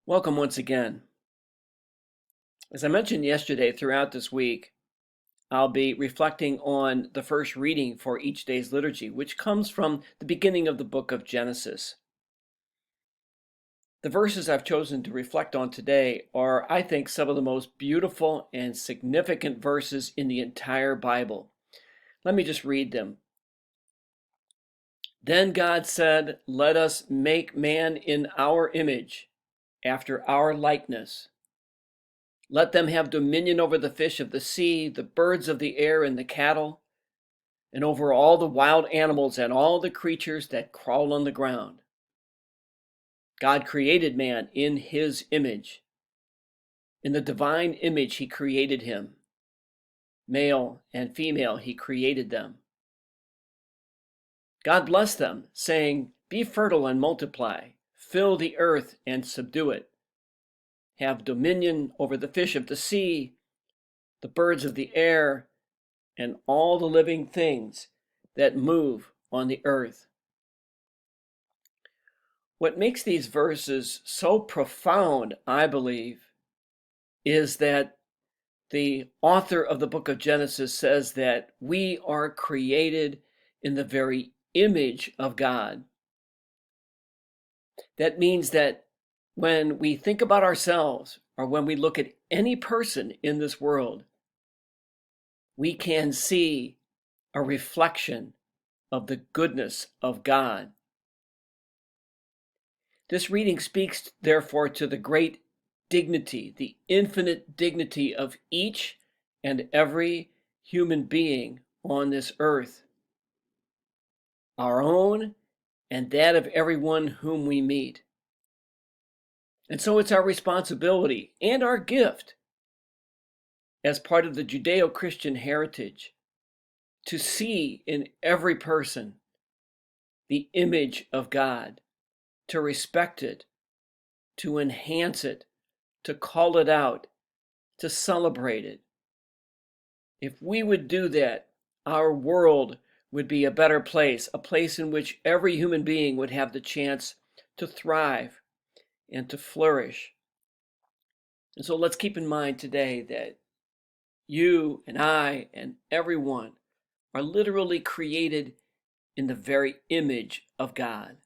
Welcome once again. As I mentioned yesterday, throughout this week, I'll be reflecting on the first reading for each day's liturgy, which comes from the beginning of the book of Genesis. The verses I've chosen to reflect on today are, I think, some of the most beautiful and significant verses in the entire Bible. Let me just read them. Then God said, "Let us make man in our image, after our likeness. Let them have dominion over the fish of the sea, the birds of the air, and the cattle, and over all the wild animals and all the creatures that crawl on the ground." God created man in his image. In the divine image, he created him. Male and female, he created them. God blessed them, saying, "Be fertile and multiply, fill the earth and subdue it. Have dominion over the fish of the sea, the birds of the air, and all the living things that move on the earth." What makes these verses so profound, I believe, is that the author of the book of Genesis says that we are created in the very image of God. That means that when we think about ourselves or when we look at any person in this world, we can see a reflection of the goodness of God. This reading speaks, therefore, to the great dignity, the infinite dignity of each and every human being on this earth, our own and that of everyone whom we meet. And so it's our responsibility and our gift as part of the Judeo-Christian heritage to see in every person the image of God, to respect it, to enhance it, to call it out, to celebrate it. If we would do that, our world would be a better place, a place in which every human being would have the chance to thrive and to flourish. And so let's keep in mind today that you and I and everyone are literally created in the very image of God.